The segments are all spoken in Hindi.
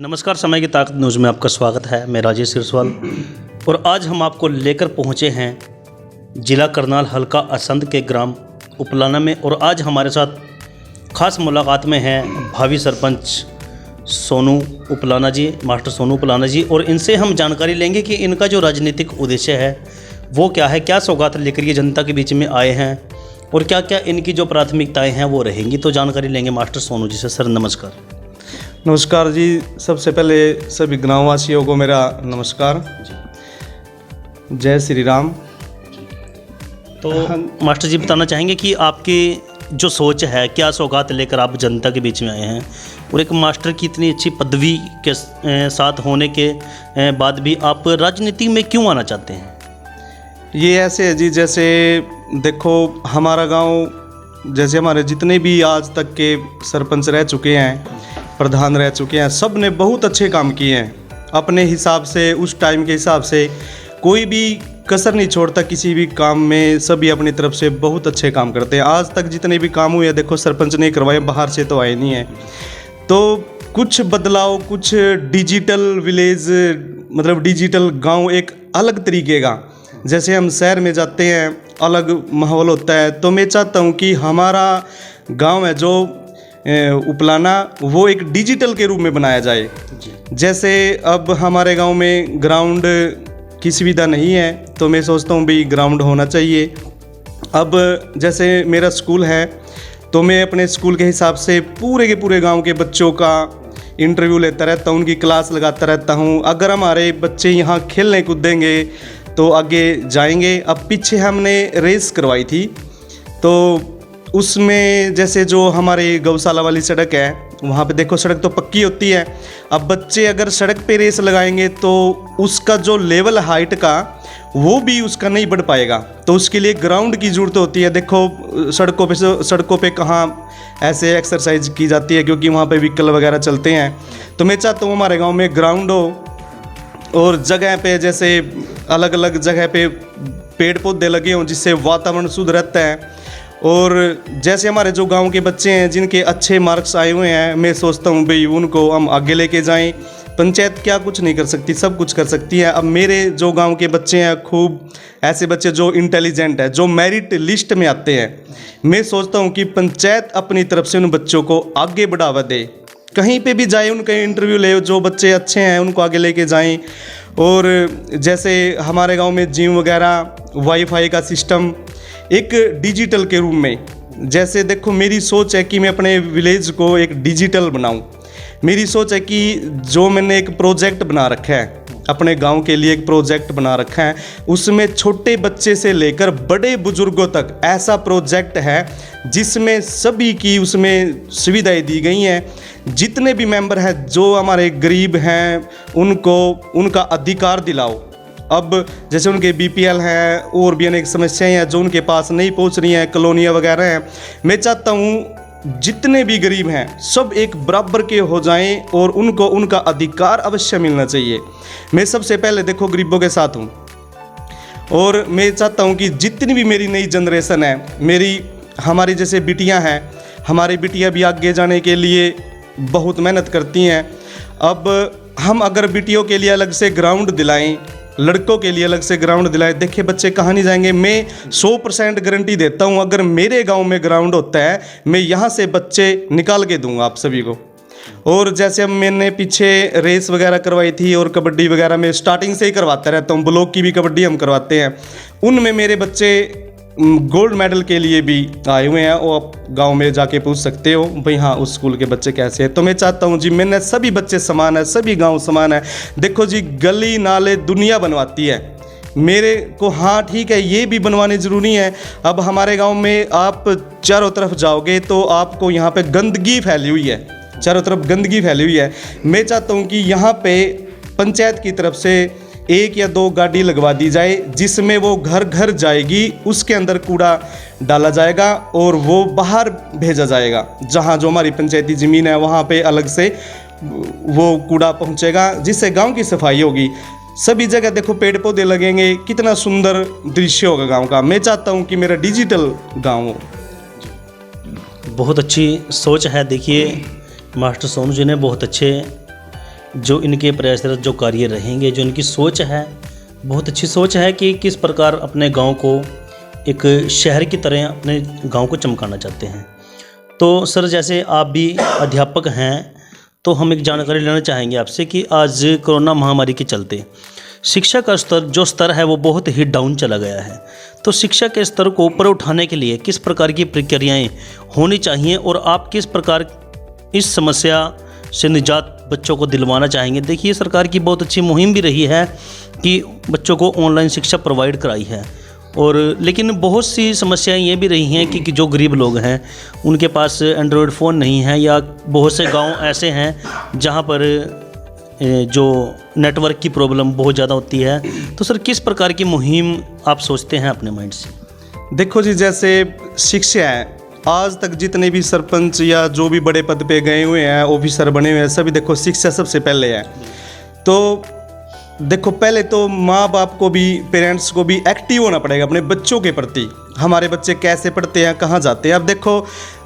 नमस्कार, समय की ताकत न्यूज़ में आपका स्वागत है। मैं राजेश सिरसवाल और आज हम आपको लेकर पहुंचे हैं जिला करनाल हल्का असंध के ग्राम उपलाना में। और आज हमारे साथ खास मुलाकात में हैं भावी सरपंच सोनू उपलाना जी, मास्टर सोनू उपलाना जी। और इनसे हम जानकारी लेंगे कि इनका जो राजनीतिक उद्देश्य है वो क्या है, क्या सौगात लेकर ये जनता के बीच में आए हैं और क्या क्या इनकी जो प्राथमिकताएँ हैं वो रहेंगी। तो जानकारी लेंगे मास्टर सोनू जी से। सर नमस्कार। नमस्कार जी। सबसे पहले सभी ग्रामवासियों को मेरा नमस्कार। जय श्री राम। तो मास्टर जी बताना चाहेंगे कि आपकी जो सोच है, क्या सौगात लेकर आप जनता के बीच में आए हैं और एक मास्टर की इतनी अच्छी पदवी के साथ होने के बाद भी आप राजनीति में क्यों आना चाहते हैं? ये ऐसे है जी, जैसे देखो हमारा गांव, जैसे हमारे जितने भी आज तक के सरपंच रह चुके हैं, प्रधान रह चुके हैं, सब ने बहुत अच्छे काम किए हैं अपने हिसाब से। उस टाइम के हिसाब से कोई भी कसर नहीं छोड़ता किसी भी काम में, सभी अपनी तरफ से बहुत अच्छे काम करते हैं। आज तक जितने भी काम हुए देखो सरपंच ने करवाए, बाहर से तो आए नहीं है। तो कुछ बदलाव, कुछ डिजिटल विलेज, मतलब डिजिटल गांव एक अलग तरीके का, जैसे हम शहर में जाते हैं अलग माहौल होता है। तो मैं चाहता हूँ कि हमारा गांव है जो उपलाना, वो एक डिजिटल के रूप में बनाया जाए। जैसे अब हमारे गांव में ग्राउंड की सुविधा नहीं है, तो मैं सोचता हूँ भाई ग्राउंड होना चाहिए। अब जैसे मेरा स्कूल है, तो मैं अपने स्कूल के हिसाब से पूरे के पूरे गांव के बच्चों का इंटरव्यू लेता रहता हूँ, उनकी क्लास लगाता रहता हूँ। अगर हमारे बच्चे यहाँ खेलने कूदेंगे तो आगे जाएंगे। अब पीछे हमने रेस करवाई थी, तो उसमें जैसे जो हमारे गौशाला वाली सड़क है, वहाँ पे देखो सड़क तो पक्की होती है। अब बच्चे अगर सड़क पे रेस लगाएंगे तो उसका जो लेवल हाइट का वो भी उसका नहीं बढ़ पाएगा, तो उसके लिए ग्राउंड की ज़रूरत होती है। देखो सड़कों पे कहाँ ऐसे एक्सरसाइज की जाती है, क्योंकि वहाँ पे व्हीकल वगैरह चलते हैं। तो मैं चाहता हूँ हमारे गाँव में ग्राउंड हो और जगह पे जैसे अलग अलग जगह पे पेड़ पौधे लगे हों, जिससे वातावरण शुद्ध रहता है। और जैसे हमारे जो गांव के बच्चे हैं जिनके अच्छे मार्क्स आए हुए हैं, मैं सोचता हूँ भाई उनको हम आगे लेके जाएं। पंचायत क्या कुछ नहीं कर सकती, सब कुछ कर सकती है। अब मेरे जो गांव के बच्चे हैं, खूब ऐसे बच्चे जो इंटेलिजेंट है, जो मेरिट लिस्ट में आते हैं, मैं सोचता हूँ कि पंचायत अपनी तरफ से उन बच्चों को आगे बढ़ावा दे। कहीं पे भी जाए उनका इंटरव्यू ले, जो बच्चे अच्छे हैं उनको आगे लेके जाएं। और जैसे हमारे गाँव में जिम वगैरह, वाईफाई का सिस्टम एक डिजिटल के रूप में, जैसे देखो मेरी सोच है कि मैं अपने विलेज को एक डिजिटल बनाऊं। मेरी सोच है कि जो मैंने एक प्रोजेक्ट बना रखा है, अपने गांव के लिए एक प्रोजेक्ट बना रखा है, उसमें छोटे बच्चे से लेकर बड़े बुजुर्गों तक ऐसा प्रोजेक्ट है जिसमें सभी की उसमें सुविधाएं दी गई हैं। जितने भी मेंबर हैं जो हमारे गरीब हैं उनको उनका अधिकार दिलाओ। अब जैसे उनके बीपीएल हैं और भी अनेक समस्याएं हैं जो उनके पास नहीं पहुंच रही हैं, कॉलोनियाँ वगैरह हैं। मैं चाहता हूं जितने भी गरीब हैं सब एक बराबर के हो जाएं और उनको उनका अधिकार अवश्य मिलना चाहिए। मैं सबसे पहले देखो गरीबों के साथ हूं और मैं चाहता हूं कि जितनी भी मेरी नई जनरेशन है, हमारी जैसे बिटियां हैं, हमारी बिटियां भी आगे जाने के लिए बहुत मेहनत करती हैं। अब हम अगर बिटियों के लिए अलग से ग्राउंड दिलाएं, लड़कों के लिए अलग से ग्राउंड दिलाए, देखिए बच्चे कहाँ नहीं जाएंगे। मैं 100% गारंटी देता हूँ, अगर मेरे गांव में ग्राउंड होता है मैं यहाँ से बच्चे निकाल के दूंगा आप सभी को। और जैसे अब मैंने पीछे रेस वगैरह करवाई थी और कबड्डी वगैरह मैं स्टार्टिंग से ही करवाता रहता हूँ, ब्लॉक की भी कबड्डी हम करवाते हैं, उनमें मेरे बच्चे गोल्ड मेडल के लिए भी आए हुए हैं। और आप गांव में जाके पूछ सकते हो भाई हाँ उस स्कूल के बच्चे कैसे हैं। तो मैं चाहता हूं जी, मैंने सभी बच्चे समान है, सभी गांव समान है। देखो जी गली नाले दुनिया बनवाती है मेरे को, हाँ ठीक है ये भी बनवाने ज़रूरी है। अब हमारे गांव में आप चारों तरफ जाओगे तो आपको यहाँ पे गंदगी फैली हुई है, चारों तरफ गंदगी फैली हुई है। मैं चाहता हूँ कि यहाँ पे पंचायत की तरफ से 1 या 2 गाड़ी लगवा दी जाए, जिसमें वो घर घर जाएगी, उसके अंदर कूड़ा डाला जाएगा और वो बाहर भेजा जाएगा। जहाँ जो हमारी पंचायती ज़मीन है वहाँ पे अलग से वो कूड़ा पहुँचेगा, जिससे गांव की सफाई होगी। सभी जगह देखो पेड़ पौधे लगेंगे, कितना सुंदर दृश्य होगा गांव का। मैं चाहता हूँ कि मेरा डिजिटल गांव हो। बहुत अच्छी सोच है। देखिए मास्टर सोनू जी ने बहुत अच्छे जो इनके प्रयासरत जो कार्य रहेंगे, जो इनकी सोच है, बहुत अच्छी सोच है कि किस प्रकार अपने गांव को एक शहर की तरह अपने गांव को चमकाना चाहते हैं। तो सर, जैसे आप भी अध्यापक हैं, तो हम एक जानकारी लेना चाहेंगे आपसे कि आज कोरोना महामारी के चलते शिक्षा का स्तर है वो बहुत ही डाउन चला गया है। तो शिक्षा के स्तर को ऊपर उठाने के लिए किस प्रकार की प्रक्रियाएं होनी चाहिए और आप किस प्रकार इस समस्या से निजात बच्चों को दिलवाना चाहेंगे? देखिए, सरकार की बहुत अच्छी मुहिम भी रही है कि बच्चों को ऑनलाइन शिक्षा प्रोवाइड कराई है, और लेकिन बहुत सी समस्याएं ये भी रही हैं कि जो गरीब लोग हैं उनके पास एंड्रॉयड फ़ोन नहीं है, या बहुत से गांव ऐसे हैं जहां पर जो नेटवर्क की प्रॉब्लम बहुत ज़्यादा होती है। तो सर, किस प्रकार की मुहिम आप सोचते हैं अपने माइंड से? देखो जी, जैसे शिक्षा है, आज तक जितने भी सरपंच या जो भी बड़े पद पे गए हुए हैं, ऑफिसर बने हुए हैं, सभी देखो शिक्षा सबसे पहले है। तो देखो, पहले तो माँ बाप को भी, पेरेंट्स को भी एक्टिव होना पड़ेगा अपने बच्चों के प्रति। हमारे बच्चे कैसे पढ़ते हैं, कहाँ जाते हैं। अब देखो,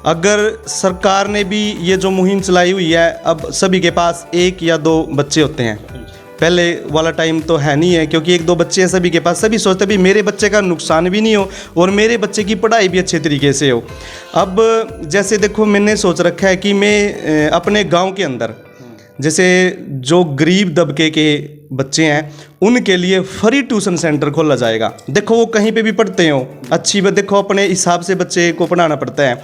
अगर सरकार ने भी ये जो मुहिम चलाई हुई है, अब सभी के पास 1 या 2 बच्चे होते हैं। पहले वाला टाइम तो है नहीं है, क्योंकि 1-2 बच्चे हैं सभी के पास। सभी सोचते भी मेरे बच्चे का नुकसान भी नहीं हो और मेरे बच्चे की पढ़ाई भी अच्छे तरीके से हो। अब जैसे देखो, मैंने सोच रखा है कि मैं अपने गांव के अंदर जैसे जो गरीब दबके के बच्चे हैं उनके लिए फ्री ट्यूशन सेंटर खोला जाएगा। देखो, वो कहीं पे भी पढ़ते हो, अच्छी बात, देखो अपने हिसाब से बच्चे को पढ़ाना पड़ता है।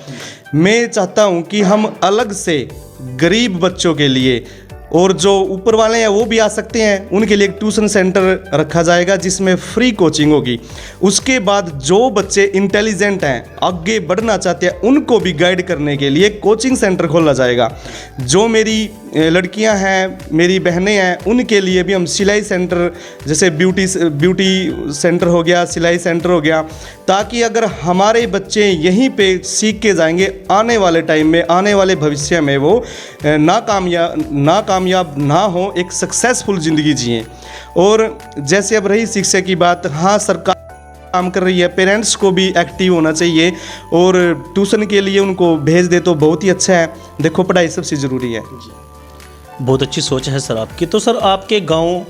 मैं चाहता हूँ कि हम अलग से गरीब बच्चों के लिए, और जो ऊपर वाले हैं वो भी आ सकते हैं, उनके लिए एक ट्यूशन सेंटर रखा जाएगा जिसमें फ्री कोचिंग होगी। उसके बाद जो बच्चे इंटेलिजेंट हैं, आगे बढ़ना चाहते हैं, उनको भी गाइड करने के लिए कोचिंग सेंटर खोला जाएगा। जो मेरी लड़कियां हैं, मेरी बहनें हैं, उनके लिए भी हम सिलाई सेंटर, जैसे ब्यूटी सेंटर हो गया, सिलाई सेंटर हो गया, ताकि अगर हमारे बच्चे यहीं पे सीख के जाएंगे, आने वाले टाइम में, आने वाले भविष्य में वो नाकामयाब ना हो, एक सक्सेसफुल ज़िंदगी जिएं। और जैसे अब रही शिक्षा की बात, हाँ सरकार काम कर रही है, पेरेंट्स को भी एक्टिव होना चाहिए और ट्यूशन के लिए उनको भेज दे तो बहुत ही अच्छा है। देखो, पढ़ाई सबसे ज़रूरी है। बहुत अच्छी सोच है सर आपकी। तो सर, आपके गांव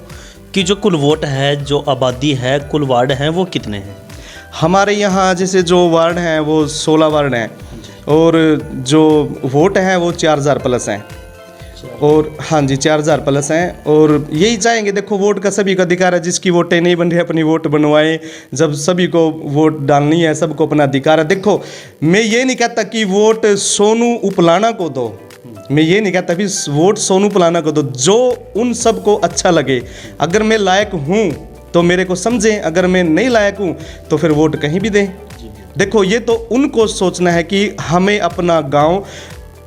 की जो कुल वोट है, जो आबादी है, कुल वार्ड हैं, वो कितने हैं? हमारे यहाँ जैसे जो वार्ड हैं वो 16 वार्ड हैं, और जो वोट हैं वो 4000 प्लस हैं। और हाँ जी, 4000 प्लस हैं। और यही चाहेंगे, देखो वोट का सभी का अधिकार है, जिसकी वोटें नहीं बन रही अपनी वोट बनवाएं। जब सभी को वोट डालनी है, सबको अपना अधिकार है। देखो, मैं ये नहीं कहता कि वोट सोनू उपलाना को दो, मैं ये नहीं कहता भी वोट सोनू उपलाना को दो, जो उन सबको अच्छा लगे। अगर मैं लायक हूँ तो मेरे को समझें, अगर मैं नहीं लायक हूँ तो फिर वोट कहीं भी दें। देखो, ये तो उनको सोचना है कि हमें अपना गांव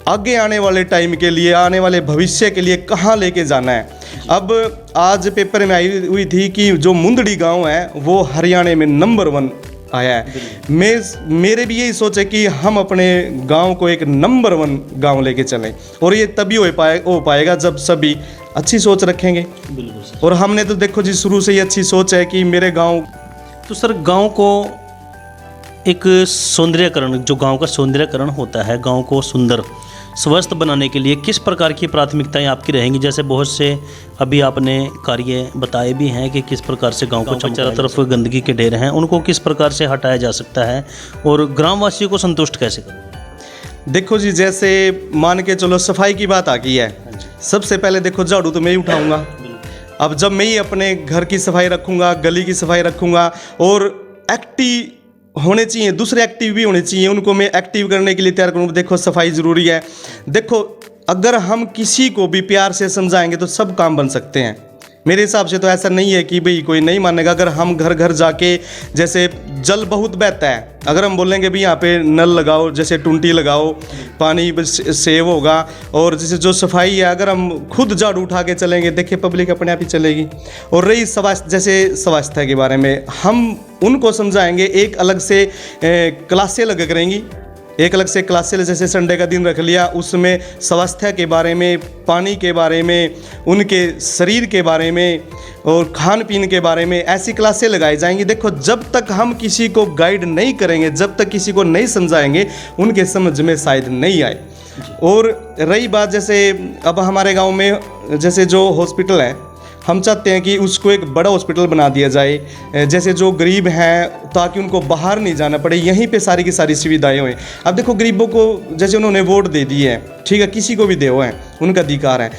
आगे आने वाले टाइम के लिए, आने वाले भविष्य के लिए कहाँ लेके जाना है। अब आज पेपर में आई हुई थी कि जो मुंदड़ी गांव है वो हरियाणा में नंबर 1 आया है। मेरे भी यही सोच है कि हम अपने गांव को एक नंबर 1 गांव लेके चलें, और ये तभी हो पाएगा जब सभी अच्छी सोच रखेंगे। बिल्कुल। और हमने तो देखो जी, शुरू से ही अच्छी सोच है कि मेरे गांव। तो सर, गांव को एक सौंदर्यकरण, जो गांव का सौंदर्यकरण होता है, गांव को सुंदर स्वस्थ बनाने के लिए किस प्रकार की प्राथमिकताएं आपकी रहेंगी? जैसे बहुत से अभी आपने कार्य बताए भी हैं कि किस प्रकार से गांव को चारों तरफ गंदगी के ढेर हैं, उनको किस प्रकार से हटाया जा सकता है, और ग्रामवासियों को संतुष्ट कैसे करें? देखो जी, जैसे मान के चलो सफाई की बात आ गई है, सबसे पहले देखो झाड़ू तो मैं ही उठाऊंगा। अब जब मैं ही अपने घर की सफाई रखूंगा, गली की सफाई रखूंगा, और एक्टिव होने चाहिए, दूसरे एक्टिव भी होने चाहिए, उनको मैं एक्टिव करने के लिए तैयार करूँगा। देखो, सफाई ज़रूरी है। देखो, अगर हम किसी को भी प्यार से समझाएंगे तो सब काम बन सकते हैं। मेरे हिसाब से तो ऐसा नहीं है कि भाई कोई नहीं मानेगा। अगर हम घर घर जाके, जैसे जल बहुत बहता है, अगर हम बोलेंगे भी यहाँ पे नल लगाओ, जैसे टुंटी लगाओ, पानी सेव होगा। और जैसे जो सफाई है, अगर हम खुद झाड़ू उठा के चलेंगे, देखिए पब्लिक अपने आप ही चलेगी। और रही जैसे स्वास्थ्य के बारे में, हम उनको समझाएंगे, एक अलग से क्लासें लगा करेंगी, एक अलग से क्लासेस, जैसे संडे का दिन रख लिया, उसमें स्वास्थ्य के बारे में, पानी के बारे में, उनके शरीर के बारे में और खान पीन के बारे में ऐसी क्लासें लगाई जाएंगी। देखो, जब तक हम किसी को गाइड नहीं करेंगे, जब तक किसी को नहीं समझाएंगे, उनके समझ में शायद नहीं आए। और रही बात, जैसे अब हमारे गांव में जैसे जो हॉस्पिटल है, हम चाहते हैं कि उसको एक बड़ा हॉस्पिटल बना दिया जाए, जैसे जो गरीब हैं ताकि उनको बाहर नहीं जाना पड़े, यहीं पे सारी की सारी सुविधाएं हों। अब देखो गरीबों को जैसे उन्होंने वोट दे दी है, ठीक है, किसी को भी दे हुए हैं, उनका अधिकार है।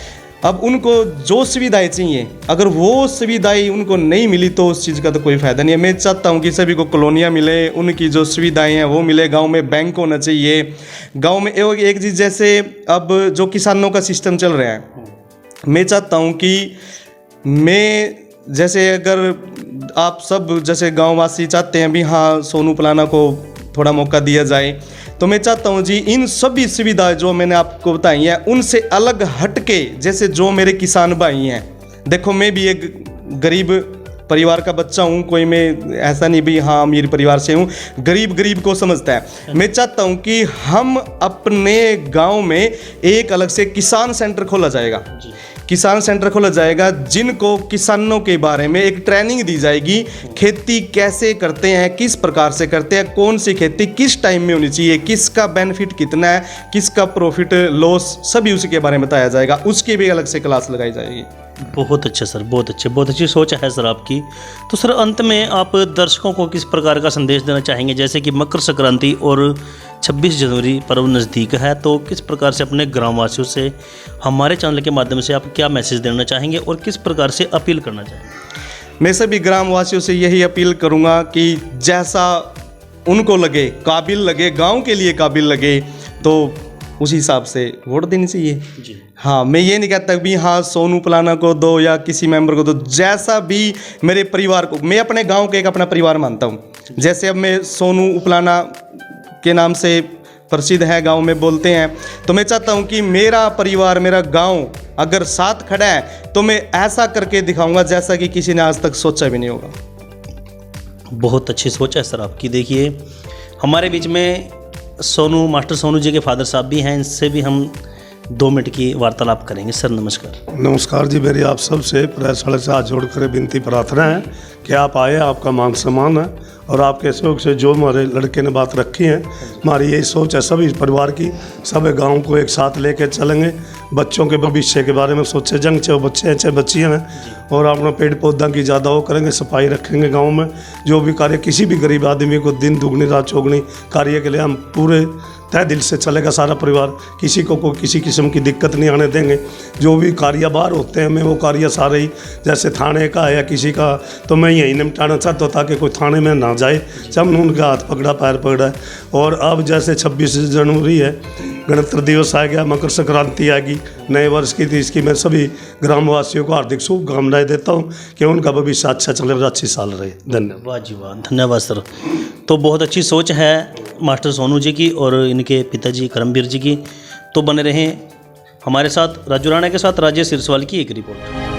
अब उनको जो सुविधाएं चाहिए, अगर वो सुविधाएं उनको नहीं मिली तो उस चीज़ का तो कोई फ़ायदा नहीं है। मैं चाहता हूँ कि सभी को कॉलोनियाँ मिले, उनकी जो सुविधाएं हैं वो मिले, गांव में बैंक होना चाहिए। गांव में एक चीज़ जैसे अब जो किसानों का सिस्टम चल रहा है, मैं चाहता हूँ कि मैं जैसे अगर आप सब जैसे गाँववासी चाहते हैं भी हाँ सोनू पलाना को थोड़ा मौका दिया जाए, तो मैं चाहता हूँ जी इन सभी सुविधाएं जो मैंने आपको बताई हैं उनसे अलग हटके, जैसे जो मेरे किसान भाई हैं, देखो मैं भी एक गरीब परिवार का बच्चा हूँ, कोई मैं ऐसा नहीं भी हाँ अमीर परिवार से हूँ, गरीब को समझता है। मैं चाहता हूँ कि हम अपने गांव में एक अलग से किसान सेंटर खोला जाएगा, किसान सेंटर खोला जाएगा, जिनको किसानों के बारे में एक ट्रेनिंग दी जाएगी, खेती कैसे करते हैं, किस प्रकार से करते हैं, कौन सी खेती किस टाइम में होनी चाहिए, किसका बेनिफिट कितना है, किसका प्रॉफिट लॉस, सभी उसी के बारे में बताया जाएगा, उसकी भी अलग से क्लास लगाई जाएगी। बहुत अच्छे सर, बहुत अच्छी सोच है सर आपकी। तो सर अंत में आप दर्शकों को किस प्रकार का संदेश देना चाहेंगे, जैसे कि मकर संक्रांति और 26 जनवरी पर्व नज़दीक है, तो किस प्रकार से अपने ग्रामवासियों से हमारे चैनल के माध्यम से आप क्या मैसेज देना चाहेंगे और किस प्रकार से अपील करना चाहेंगे? मैं सभी ग्रामवासियों से यही अपील करूंगा कि जैसा उनको लगे, काबिल लगे, गांव के लिए काबिल लगे, तो उसी हिसाब से वोट देनी चाहिए जी। हाँ, मैं ये नहीं कहता भी हाँ सोनू पलाना को दो या किसी मेंबर को दो, जैसा भी मेरे परिवार को, मैं अपने गांव के एक अपना परिवार मानता हूँ। जैसे अब मैं सोनू उपलाना के नाम से प्रसिद्ध है, गांव में बोलते हैं, तो मैं चाहता हूं कि मेरा परिवार, मेरा गांव अगर साथ खड़ा है तो मैं ऐसा करके दिखाऊंगा जैसा कि किसी ने आज तक सोचा भी नहीं होगा। बहुत अच्छी सोच है सर आपकी। देखिए हमारे बीच में सोनू मास्टर सोनू जी के फादर साहब भी हैं, इनसे भी हम 2 मिनट की वार्तालाप करेंगे। सर नमस्कार। नमस्कार जी, मेरी आप सबसे प्रेस वाले से हाथ जोड़कर विनती प्रार्थना है कि आप आए, आपका मान सम्मान है, और आपके सहयोग से जो हमारे लड़के ने बात रखी है, हमारी यही सोच है सभी परिवार की, सब गांव को एक साथ लेकर चलेंगे, बच्चों के भविष्य के बारे में सोचे, जंग चाहे बच्चे हैं चाहे बच्चियाँ हैं, और अपना पेड़ पौधा की ज़्यादा वो करेंगे, सफाई रखेंगे गांव में। जो भी कार्य किसी भी गरीब आदमी को दिन दुगनी रात चौगनी कार्य के लिए हम पूरे तय दिल से चलेगा सारा परिवार, किसी को कोई किसी किस्म की दिक्कत नहीं आने देंगे। जो भी कार्य बाहर होते हैं मैं वो कार्य सारे ही, जैसे थाने का है या किसी का, तो मैं यहीं निपटाना चाहता हूँ ताकि कोई थाने में ना जाए। जब उनका हाथ पकड़ा पैर पकड़ा है। और अब जैसे 26 जनवरी है, गणतंत्र दिवस आ गया, मकर संक्रांति आएगी नए वर्ष की, इसकी मैं सभी ग्रामवासियों को हार्दिक शुभकामनाएं देता हूं कि उनका भविष्य अच्छा चले और अच्छी साल रहे। धन्यवाद। वाह जी वाह, धन्यवाद सर। तो बहुत अच्छी सोच है मास्टर सोनू जी की और इनके पिताजी करमवीर जी की। तो बने रहें हमारे साथ। राजू राणा के साथ राजेश सिरसवाल की एक रिपोर्ट।